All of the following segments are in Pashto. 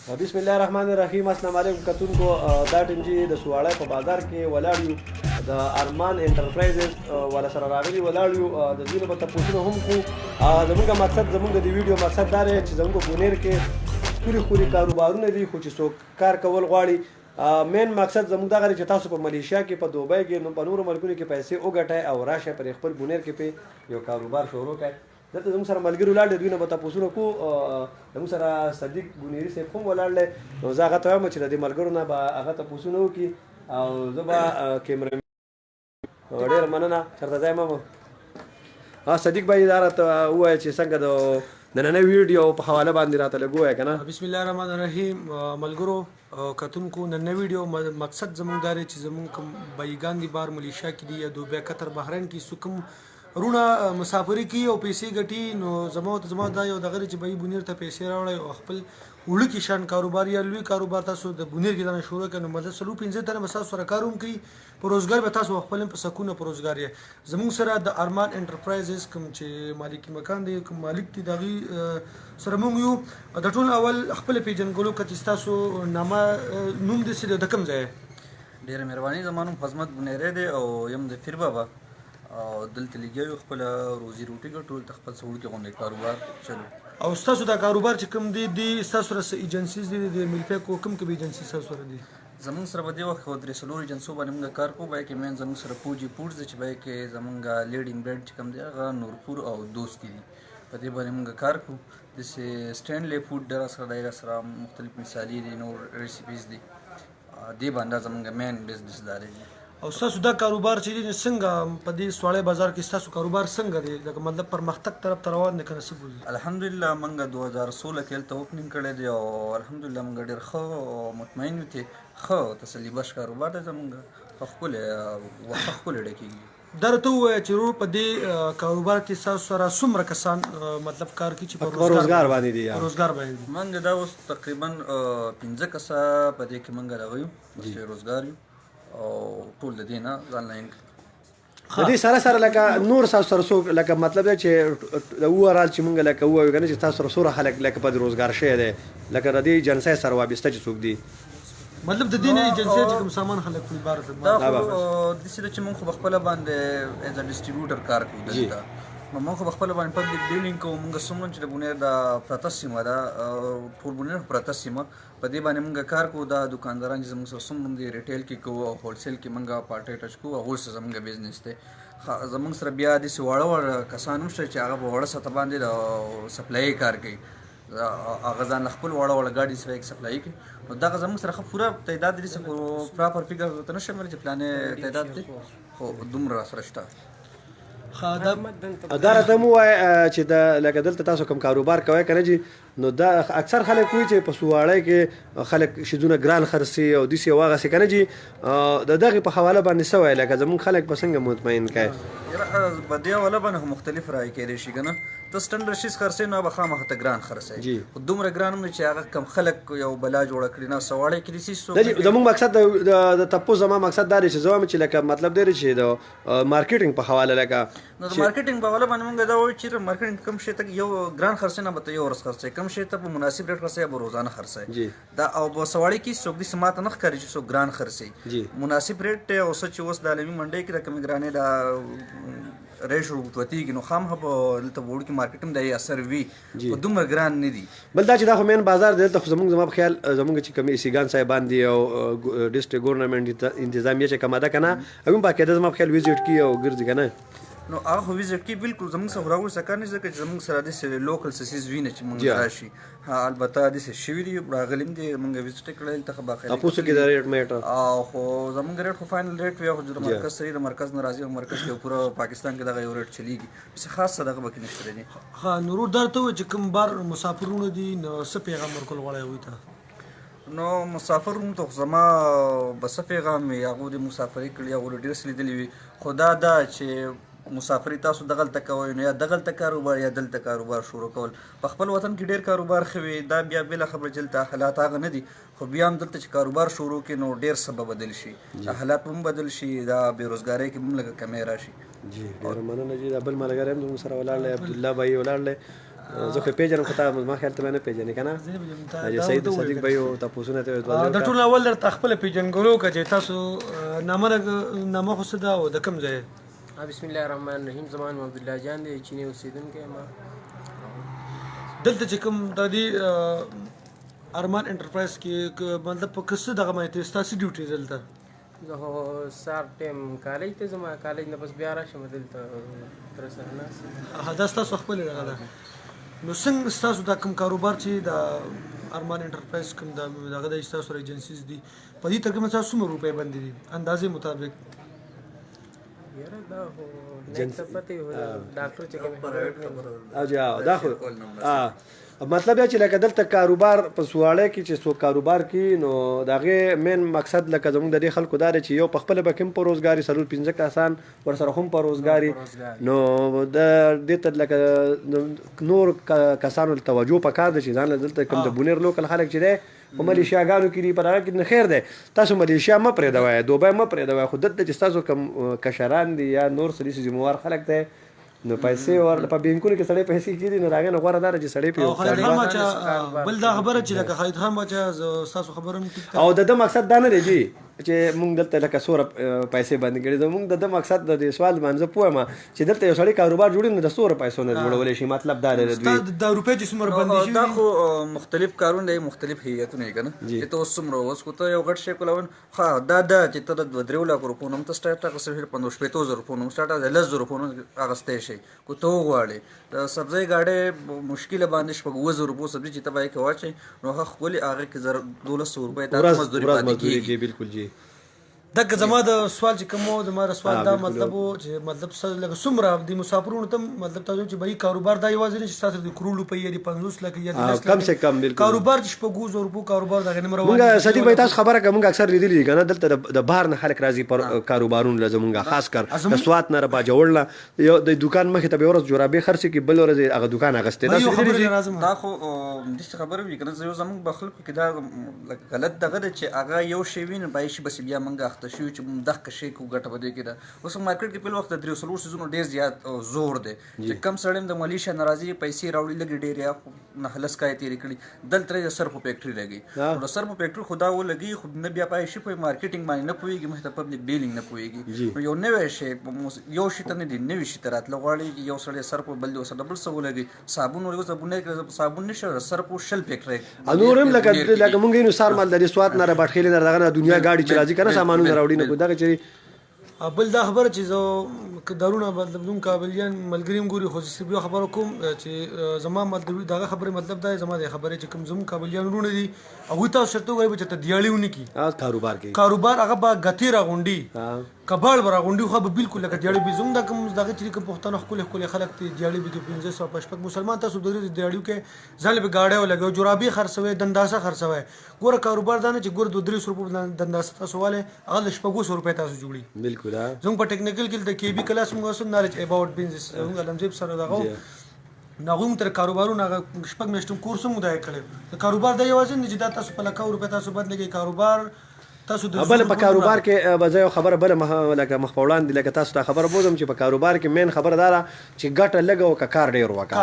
بسم الله الرحمن الرحیم. السلام علیکم کتونکو. دا ټیم چې د سواړی په بازار کې ولاړ یو د ارمان انټرپرایزز والا سره راغلي ولاړ یو د دوی نه به تپوسونه هم کوو. زموږ مقصد زموږ د دې ویډیو مقصد دا دی چې زموږ بونیر کې ښکلي ښکلي کاروبارونه دي خو چې څوک کار کول غواړي. مین مقصد زموږ دغه دی چې تاسو په ملیشیا کې په دوبۍ کې په نورو ملکونو کې پیسې وګټئ او راشئ پر خپل بونیر کې پې یو کاروبار شروع کړئ. دلته زموږ سره ملګري ولاړ دی، دوی نه به تپوسونه کوو. زموږ سره صدیق بونیري صاحب هم ولاړ دی. نو زه هغه ته وایم چې د دې ملګرو نه به هغه تپوسونه وکړي او زه به کیمره ډېره مننه چېرته ځای مه صدیق بھائی دا راته ووایه چې څنګه د نننۍ ویډیو په حواله باندې راته لږ ووایه که نه. بسم الله الرحمن الرحیم. ملګرو کتونکو نننۍ ویډیو مقصد زموږ دا دی چې زموږ کوم بایګان دي بهر ملیشیا کې دي یا دوبۍ قطر بحرین کې څوک کوم رونه مسافري کوي او پیسې ګټي، نو زما دا یو دغه دی چې بای بونیر ته پیسې راوړئ او خپل وړوکي شان کاروبار یا لوی کاروبار تاسو د بونیر کې دننه شروع کړئ. نو مطلب 4-5 تنه به تاسو سره کار هم کوي، په روزګار به تاسو خپل په سکون په روزګار یې. زموږ سره د ارمان انټرپرایزز کوم چې مالکي مکان دی، کوم مالک دی، دغه سره موږ یو د ټول اول خپل پیژنګلو کچې تاسو نامه نوم دې سره د کوم ځای؟ ډېره مهرباني. زما نوم حزمت بونیری دی او یم د پیر بابا او دلته لګیا یو خپله روزي روټي ګټو، دلته خپل څه وړوکی غوندې کاروبار چلو. او ستاسو دا کاروبار چې کوم دی ستاسو سره څه ایجنسیز دي د ملپیکو کوم ایجنسي ستاسو سره دي؟ زمونږ سره په دې وخت کې 3 ایجنسو باندې موږ کار کوو. بیا کې مین زمونږ سره پوجي فوډز دی چې بیا کې زمونږ لیډینګ برانډ چې کوم دی هغه نورپور او دوست دي. په دې باندې موږ کار کوو. داسې سټینلی فوډ ډېر سره دی، سره مختلف مثالي دي، نور ریسیپیز دي. دې باندې زمونږ مین بزنس دا دی. او ستاسو دا کاروبار چې دی څنګه په دې سواړی بازار کې ستاسو کاروبار څنګه دی؟ لکه مطلب پرمختګ طرف ته روان دی که نه څه بولي؟ الحمدلله موږ 2016 کې هلته اوپننګ کړی دی او الحمدلله موږ ډېر ښه مطمئن یو چې ښه تسلي بخش کاروبار دی زموږ. ښه ښکلی وخت ښکلی ډکېږي. دا راته ووایه چې ورور په دې کاروبار کې ستاسو سره څومره کسان مطلب کار کوي چې په روزګار باندې دي؟ روزګار باندې دي. موږ دا اوس تقریبا 15 کسه په دې کې موږ دغه یو چې روزګار یو او ټول د دې نه ځان لاین د دې سره سره لکه نور تاسو سره څوک لکه مطلب دی چې د اوورال چې مونږ لکه ووایو که نه چې تاسو سره څومره خلک لکه په دې روزګار شوی دی لکه د دې ایجنسۍ سره وابسته چې څوک دي؟ مطلب د دې نه ایجنسۍ چې کوم سامان خلک کوي بار دا خو داسې ده چې مونږ خو پخپله باندې ایز ا ډسټریبیوټر کار کوو دلته. نو موږ خو پخپله باندې پبلک ډیلینګ کوو. موږ څومره چې د بونیر دا پرته سیمه ده ټول بونیر پرته سیمه په دې باندې موږ کار کوو. دا دکانداران چې زموږ سره څومره دي ریټیل کې کوو او هولسیل کې موږ پارټی ټچ کوو، هغوی سره زموږ بزنس دی. زموږ سره بیا داسې واړه واړه کسان هم شته چې هغه په وړه سطح باندې د سپلای کار کوي. هغه ځان له خپل واړه واړه ګاډي سره سپلای کوي. نو دغه زموږ سره ښه پوره تعداد دي، څه پراپر فګر ورته نه شم ویلی چې فلانې تعداد دی، خو دومره راسره شته. دا راته مو ووایه چې د لکه دلته تاسو کوم کاروبار کوئ که نه جي، نو دا اکثر خلک وایي چې په سواړی کې خلک شیزونه ګران خرڅي او داسې او هغسې که نه جي. د دغې په حواله باندې څه وایي لکه زموږ خلک به څنګه مطمئن کړئ؟ یاره په دې حواله باندې خو مختلف رایې کیدی شي که نه. ته سټنډرډ شیز خرڅوې نو به خامخا ته ګران خرڅوي، خو دومره ګران هم چې هغه کم خلک یو بلا جوړه کړي. نه سواړی کې داسې زموږ مقصد د تپوس زما مقصد دا دی چې زه وایم چې لکه مطلب دی چې د مارکیټینګ په حواله لکه نو د مارکیټینګ په حواله باندې موږ دا وایو چې مارکیټینګ کوم شی ته یو ګران خرڅوي نه به ته یو ورځ خرڅوي، کوم شی ته په مناسب ریټ خرڅوي به روزانه خرڅوي. دا او په سواړی کې څوک داسې ماته نه ښکاري چې څوک ګران خرڅوي. مناسب ریټ دی. او څه چې اوس د عالمي منډۍ کې د کمې ګرانۍ دا ریټ ورتوتېږي، نو خامخا په دلته په وړوکي مارکیټ هم د یې اثر وي، خو دومره ګران نه دي. بل دا چې دا خو مین بازار دی دلته خو زما په خیال زموږ چې کوم ایسیګان صاحبان دي او ډسټرکټ ګورنمنټ انتظامیه چې کومه ده که نه، هغوی هم باقاعده زما په خیال ویزټ کوي او ګرځي که نه. نو هغه خو ویزټ کوي بالکل. زموږ سره خو راغلي څه کار نه ځکه چې زموږ سره داسې لوکل سیسیز وي نه چې موږ راشي. البته داسې شوي دي راغلي هم دي، موږ ویزټ یې کړی دلته ښه باقاعده تپوس کې د ریټ میټر خو زموږ ریټ خو فاینل ریټ وي. خو د مرکز سره د مرکز نه راځي او مرکز کې پوره پاکستان کې دغه یو ریټ چلیږي، څه خاص څه دغه پکې نشته دی. ښه نو ورور دا ته ووایه چې کوم بار مسافرونه دي نو څه پیغام ورکول غواړئ هغوی ته؟ نو مسافرونو ته خو زما به څه پیغام وي، هغوی د مسافرۍ کړي، هغوی ډېر څه لیدلي وي، خو دا ده چې مسافري تاسو دغلته کوئ نو یا دغلته کاروبار یا دلته کاروبار شروع کول. په خپل وطن کې ډېر کاروبار ښه وي، دا بیا بله خبره چې دلته حالات هغه نه دي، خو بیا هم دلته چې کاروبار شروع کړي نو ډېر څه به بدل شي، حالات هم بدل شي، دا بېروزګارۍ کې هم لږه کمی راشي. جی ډېره مننه جي. دا بل ملګری هم زموږ سره ولاړ دی، عبدالله بھائی ولاړ دی. زه خو پیژنم خو تا ما خیال ته نه پیژنې که نه حاجي سعید صدیق بھای او تپوسونه ته د ټول اول درته خپله پیژنګلو که چې تاسو نامه خو څه ده او د کوم ځای بسم الله الرحمن الرحیم زمان عبدالله جان دی چینی اوسیدونکی ما دلته چې کوم د دې ارمان انټرپرایز کې مطلب په کس دغه باندې ستاسو ډیوټي دلته زه خو سهار ټایم کالج ته ځم کالج نه بس بیا راشم دلته تر سره ناست دا ستاسو خپل دغه ده نو څنګه ستاسو دا کوم کاروبار چې د ارمان انټرپرایز کوم دغه د ستاسو ایجنسیز دي په دې تقریبا تاسو څومره روپۍ باندې دي اندازې مطابق یاره دا خو نیک ته پته وي ډاکټر چې کوم او جا دا خو مطلب یا چې لکه دلته کاروبار په سواړی کې چې څوک کاروبار کوي نو د هغې مین مقصد لکه زموږ د دې خلکو دا دی چې یو په خپله به کوم په روزګاري څلور پنځه کسان ورسره هم په روزګاري نو د دې ته لکه نور کسانو توجه پکار ده چې ځان له دلته کوم د بونیر لوکل خلک چې دی په ملیشیاګانو کې دي په هغه کې نه خیر دی تاسو ملیشیا مه پرېږدوئ دوبۍ مه پرېږدوئ خو دلته چې ستاسو کوم کشران دي یا نور څه داسې ذمهوار خلک دی نو پیسې ور په بینکونو کې سړی پیسې کېدي نو د هغې نه غوره دا ده چې سړی او خالد خان باچا بل دا خبره چې لکه خالد خان باچا ستاسو خبره هم ټیک او د ده مقصد دا نه دی جی چې موږ دلته لکه سوره پیسې باندې کړي زموږ د ده مقصد د دې سوال باندې زه پوه یم چې دلته یو سړی کاروبار جوړوي نو د سوره پیسو نه جوړولی شي مطلب دا دی ستا د روپۍ چې څومره بندي شوي دا خو مختلف کارونه دی مختلف هیئتونه یې که نه چې ته اوس څومره اوس خو ته یو غټ شی کولون ښه دا ده چې ته د 2-3 لکو روپو نه هم ته سټارټ اخیستی 50-60 روپو نه هم سټارټ 10 روپو نه اخیستی شي کو ته وغواړې د سبزۍ ګاډۍ مشکله باندې 15 روپو سبزي چې ته به یې کې واچوې نو هغه ښکلې هغې کې 1200 روپۍ تا مزدوري پاتې کېږي بالکل جی دغه زما د سوال چې کوم زما د سوال دا مطلب چې مطلب لکه څومره د مسافرونو ته مطلب تاسو چې به کاروبار دا یوازې نه چې تاسو د کروڑ روپۍ یا د 50 لک یا د 10 کم سے کم بالکل کاروبار چې په 2000 روپو کاروبار دا نه روان مونږ صدیق بھائی تاسو خبره کوم اکثر لیدلی دي کنه دلته د بهر نه خلک راځي پر کاروبارونو لزمونږه خاص کر د سوات نه را باجوړله یو د دکان مخې ته به ورځ جورابې خرڅ کی بل ورځ هغه دکان اغسته دا خو د خبره وی کنه زه زمونږ بخل کې دا غلط دغه چې هغه یو شی وین بای شي بس بیا مونږ اخته شو چې دغه شی کو ګټه بده کې دا اوس مارکیټ کې په وخت د 300 سيزونو ډیر زیات زور دی چې کم سړیم د ملیشیا ناراضي پیسې راوړي لګي ډیر یا نه هلس کای تیری کړي دلته د سرف فیکټری لګي نو سرف فیکټری خدا و لګي خو نه بیا پای شي په مارکیټینګ باندې نه پويږي مخ ته پبلک ډیلینګ نه پويږي یو نوې شی یو شی ته نه دی نوې شی ترات لغواړي یو سړی سرف بل دی سره ډبل سو لګي صابون ورغه صابون نشه سرف شل فیکټری انورم لکه مونږ نو سار مال د سوات نه را بټخېل نه دغه دنیا گاډي چې راځي کنه سامانونه راوړي نه دغه چې بل دا خبره چې زه دارونه مطلب دوم کابلیان ملګریم ګوري خو زه بیا خبره کوم چې زما مطلب دغه خبره مطلب دا زما د خبره چې کوم زم کابلیان ورونه دي هغه تاسو شرط وایي چې ته دیاړیونه کی کاروبار هغه با غتی را غونډي کباړ برا غونډي خو به بالکل لکه دیاړي به زم دا کوم دغه چې کوم پښتنه خپل خلک ته دیاړي به 1500 مسلمان تاسو د دیاړیو کې ځل به گاډه ولګو جورابي خرڅوي دنداسه خرڅوي ګوره کاروبار دا نه چې ګوره 200 روپو دنداسه تاسو والے هغه 1500 روپے تاسو جوړي بالکل زموږ په ټیکنیکل کې د کې بي کلاس موږ سم نالج اباوت بزنس موږ لمزيب سره دغه نغوم تر کاروبارونه شپږ میاشتې کورس مو دای کړی کاروبار د یوازې نه چې تاسو په لکه روپے تاسو بدلږي کاروبار تاسو د بل په کاروبار کې بځای خبره بل لکه مخ په وړاندې لکه تاسو ته خبره بوزم چې په کاروبار کې مین خبره داره چې ګټه لګو که کار ډیر وکړه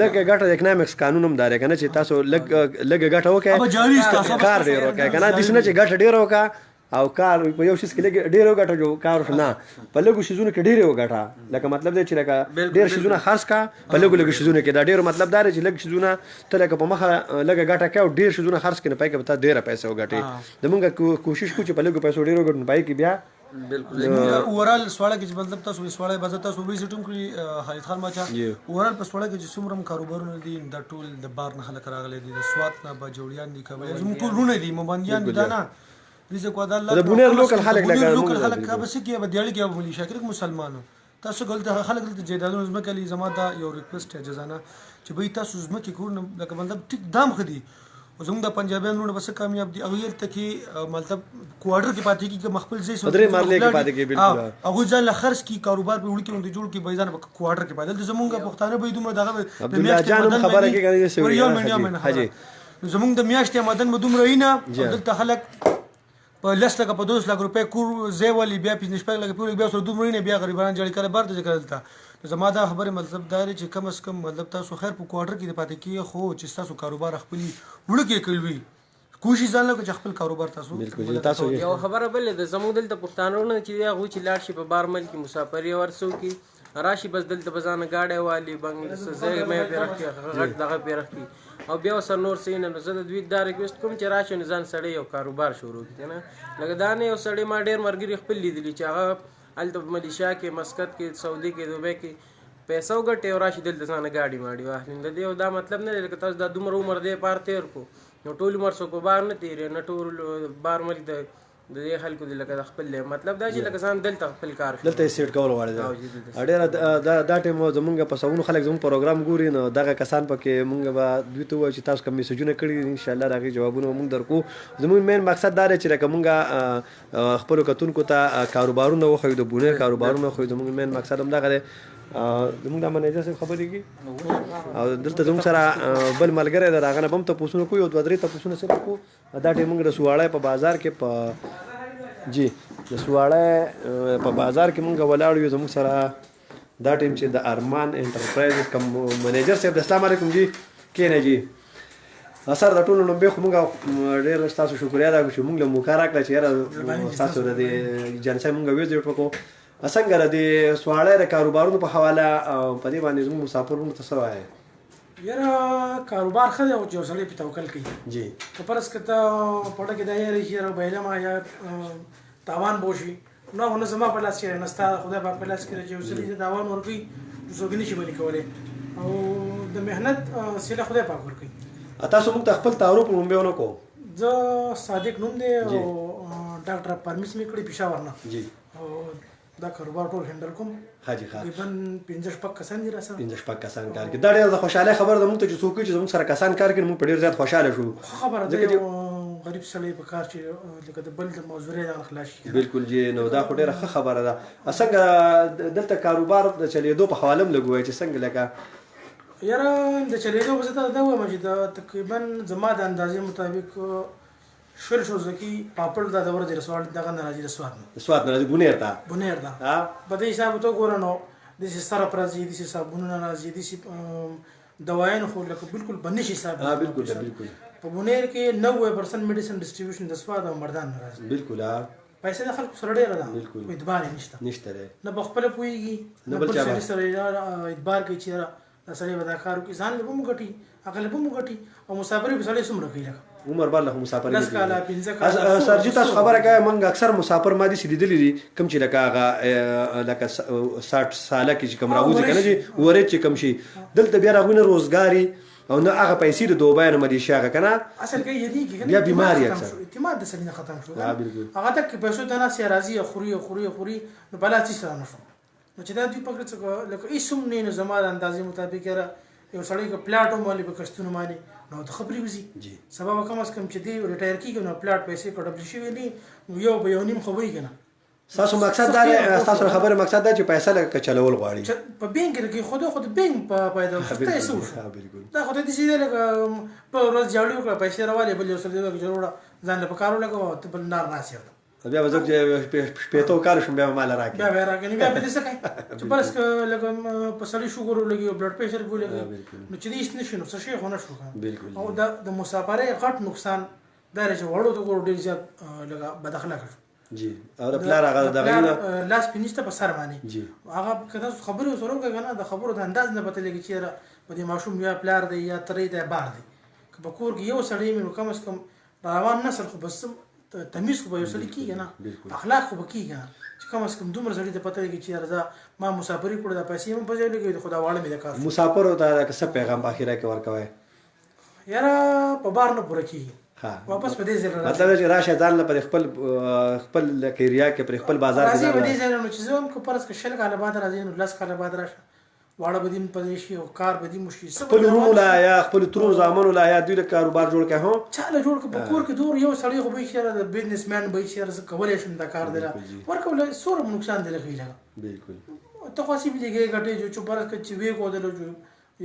لګ ګټه د اکنامکس قانون هم داره کنه چې تاسو لګ ګټه وکړه کار ډیر وکړه کنه د سینه چې ګټه ډیر وکړه او کار په یو شي کې لګ ډیر وګټه جو کار نه په لګو شیزونه کې ډیر وګټه لکه مطلب دی چې لکه ډیر شیزونه خاص کا په لګو شیزونه کې دا ډیر مطلب دار چې لګ شیزونه ته لکه په مخه لګ ګټه کې او ډیر شیزونه خرڅ کړي پای کې به تا ډیر پیسې وګټي د مونږه کوشش کوو چې په لګو پیسې ډیر وګټو پای کې بیا بالکل اورال سواله کې مطلب تاسو سواله بازار تاسو وې سټوم کړی خالد خان ماچا اورال په سواله کې چې څومره کاروبارونه دي د ټول د بار نه خلک راغلي دي د سوات نه باجوړیان دي کبه زموږ ټول رونه دي مباندیان دي نه ریزه کو دا د بونیر لوکل خلک لکه لوکل خلک بس کې به دیړي کې ملي شکر مسلمانانو تاسو ګل خلک د جیدادونو زمکه لې زما دا یو ریکوست جزانه چې به تاسو زمکه کورن لکه مطلب ټیک دام خدي زموږ د پنجابیانو بس کامیاب دي هغه ته کې مطلب کوارټر کې پاتې کې مخبل زی سو درې مارلې کې پاتې کې بالکل هغه ځل خرڅ کی کاروبار په وړ کې جوړ کې بيزان کوارټر کې بدل زموږ پښتانه به دومره دغه عبد الله جان خبره کې کوي حاجی زموږ د میاشتې مدن مدوم رینه دلته خلک په لس لکه په 2 لک روپۍ کور زی ولی بیا 15 لک پورې بیا سره دومره نه بیا غریبان جوړ کړي بار ته کړل تا زما دا خبره مطلب دا دی چې کم از کم مطلب تاسو خیر په کوارټر کې د پاتې کیږي خو چې تاسو کاروبار خپل وړوکی کړوي کوشش ځان له چې خپل کاروبار تاسو بالکل تاسو یو خبره بل د زموږ دلته پښتانه چې هغه چې لاړ شي په بارمل کې مسافري ورسو کې راشي بس دلته بزانه گاډي والی بنګ زه مې پیرخي غټ دغه پیرخي او بیا سر نور سین نو زه د دوی دا ریکوست کوم چې راشي ځان سړی یو کاروبار شروع کړي نه لکه دا نه یو سړی ما ډیر مرګري خپل لیدلی چې هغه الته ملیشیا کې مسقط کې سعودي کې دوبه کې پیسو ګټي او راشي دلته ځان گاډي ماډي واخلین د دې دا مطلب نه لکه تاسو د دومره عمر دی پار تیر کو نو ټول عمر سو کو بار نه تیر نه ټول بار مل د دې خلکو د لکه خپل مطلب دا چې لکه ځان دلته خپل کار دلته سیټ کول غواړي ډېر دا ټیم زمونږ په سونو خلک زموږ پروګرام ګوري نو دغه کسان پکې مونږ به دوی ته وایو چې تاسو کوم میسجونه کړي ان شاء الله راغی جوابونه مونږ درکو زموږ مین مقصد دا دی چې لکه مونږ خپل کتونکو ته کاروبارونه وخو د بونیر کاروبارونه خو زموږ مین مقصد هم دغه دی زموږ د منیجر صاحب خبرې کی او دلته زموږ سره بل ملګری دی هغه نه بم ته پوښتنه کوي او دوه درې ته پوښتنه سره کو دا ټیم موږ د سواړی په بازار کې په جی د سواړی په بازار کې موږ ولاړ یو زموږ سره دا ټیم چې د ارمان انټرپرایز کوم منیجر صاحب السلام علیکم جی کینه جی سر د ټولو نوم به موږ ډېر تاسو شکریا ادا کوو موږ له مکارا کړ چې یاره تاسو د جنسای موږ ویزټ وکړو څنګه د سواړی د کاروبارونو په حواله په دې باندې زموږ مسافرونو ته څه وایي یاره کاروبار ښه دی او چې سړی په توکل کوي جی که فرض که ته پټه کې دا یاري چې یاره بایلما یا تاوان بوشي نو هغه نه زما په لاس کې نه ستا خدای پاک په لاس کې چې یو سړي ته تاوان ورکوي څوک نشي بلی کولی او د محنت سیله خدای پاک ورکوي تاسو موږ ته خپل تعارف لومبی ونه کو زه صادق نوم دی او ډاکټر پرمیس مې کړی پېښور نه جی او دا کاروبار ټول هندل کوم حاجی خان تقریبا 15 کسان دي را سره 15 کسان کار کوي دا ډېر خوشاله خبر ده موږ ته چې څوک چې زموږ سره کسان کار کوي موږ په ډېر زیات خوشاله شو خبره ده غریب سړی په کار چې لکه د بل د موضوعي د خلاص شي بالکل جی نو دا خو ډېره ښه خبره ده څنګه دلته کاروبار د چلیدو په حواله هم لګوي چې څنګه لکه یاره د چلیدو په ځای دا وایم چې دا تقریبا زما د اندازې مطابق شل شو ځکه پاپړ دا د ورځې رسوال دغه نه راځي د سواد نه راځي بونیر ته بونیر دا په دې حساب ته ګورنو د سره پرځي د صابونونه راځي د دوايانو خو لکه بالکل بنشي حساب بالکل په بونیر کې 90% میډیسن ډیسټریبیوشن د سواد او مردان راځي بالکل پیسې د خلکو سره ډېر ده بالکل اعتبار نشته نه بخپل پويږي نه بل څه سره اعتبار کوي چې دا سړی ودا کارو کې ځان له بم غټي هغه له بم غټي او مسافر به سړی سمره کوي عمر بل له مسافر لس کاله 15 کاله سرجی تاسو خبره کوي موږ اکثر مسافر ما دي سیدلې دي کوم چې لکه هغه لکه 60 ساله کې کوم راوځي کنه چې ورې چې کوم شي دلته بیا راغونه روزګاری او نه هغه پیسې د دوبای نه ملیشیا کنه اصل کې یدي بیا بیماری اکثر اعتماد د سړي ختم شو بالکل هغه تک پیسو ته نه سي راځي خوري نو بلا چې سره نشو نو چې دا دوی په کړه لکه ایسوم نه زموږ اندازې مطابق یو سړی که پلاټ مالي په کښتونو باندې نو ته خبرې وزي جی سبب کم از کم چې دی ریټایر کیږي نو پلاټ پیسې کډبل شي ویلي یو به یو نیم خبرې کنه تاسو مقصد دا تاسو خبره مقصد دا چې پیسې لکه چلول غواړي په بانک کې خود بانک په پیدا خسته شو بالکل دا خود دې چې لکه په ورځ جوړو کړ پیسې راوالي بل یو سړي جوړه ځان له کارو لګو ته بل نار ناسي بیا وځو چې شپېتو کار شوم بیا مال راکې بیا راکې بیا به دې څه کوي چې بس لکه په سړی شوګر لګي او بلډ پريشر ګولې نو چې دې نشي نو څه شي خو نه شو بالکل او د مسافرې غټ نقصان دا چې وړو ته ګور ډیر زیات لګا بد اخلاق جی او پلار هغه دغه لاس پینځته په سر باندې جی هغه کله خبرو سره کنه د خبرو د انداز نه پته لګي چې په دې ماشوم یا پلار دی یا ترې دی بار دی که په کور کې یو سړی مې کم از کم روان نسل خو بس تمیز خو به یو سړی کېږي نه اخلاق خو به کېږي نه چې کم از کم دومره سړي ته پته لګي چې راځه ما مسافري کړو د پیسې هم په ځای لګوي د خدا واړه مې د کار مسافر ته څه پیغام په اخیره کې ورکوي یاره په بار نه پوره کېږي واپس په دې ځای مطلب چې راشه ځان له خپل کیریا کې پر خپل بازار کې راځي په دې ځای نو چې زه هم کو پرس کې شل کاله بعد راځي نو 10 کاله بعد راشه واړه بدیم پدې شي او کار بدیم مشي خپل ورونو لا یا خپل ترور زامنو لا یا دوی د کاروبار جوړ کړي هو چاله جوړ کړه په کور کې دور یو سړی خو به شي د بزنسمن به شي رس کولای شم دا کار دره ورکول سور نقصان دی لګي بالکل ته خاصی به لګي غټي جو چوبر کې وی کو دلو جو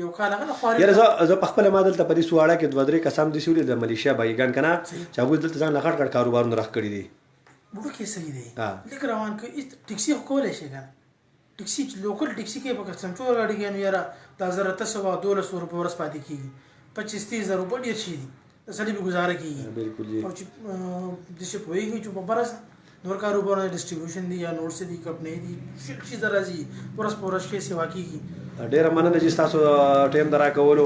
یو کال هغه خاري یاره زه په خپل مادل ته پدې سواړه کې دوه درې کسان دي سولې د ملیشیا بایګان کنه چې هغه دلته ځان لغړ کاروبارونه راخ کړی دي بوډو کې صحیح دی لیک روان کې ټیکسي کولای شي کنه ټیکسي لوکل ټیکسي کې په سمچور ګاډي کې نو یاره دا 1312 روپۍ ورځ پاتې کېږي 25-30 روپۍ ډېر شي دي د سړي به ګزاره کېږي بالکل جی او چې داسې پوهېږي چې په برس نور کاروبارونه ډسټریبیوشن دي یا نور څه دي کمپنۍ دي شل شي راځي ورځ په ورځ کې سیوا کېږي. ډېره مننه چې تاسو ټایم د راکولو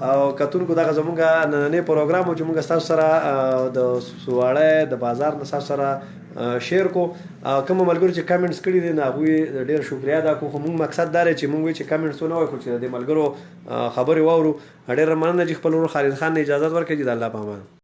او کتونکو دغه زمونږ نننی پروګرام چې موږ ستاسو سره د سواړی د بازار نه تاسو سره شیر کو کوم ملګرو چې کمنټس کړي دي نه هغوی ډېر شکریا ادا کوو. خو موږ مقصد دا دی چې موږ چې کمنټس ونه وایو چې د ملګرو خبرې واورو. ډېره مننه چې خپل ورور خالد خان نه اجازه ورکړي. د الله په امان.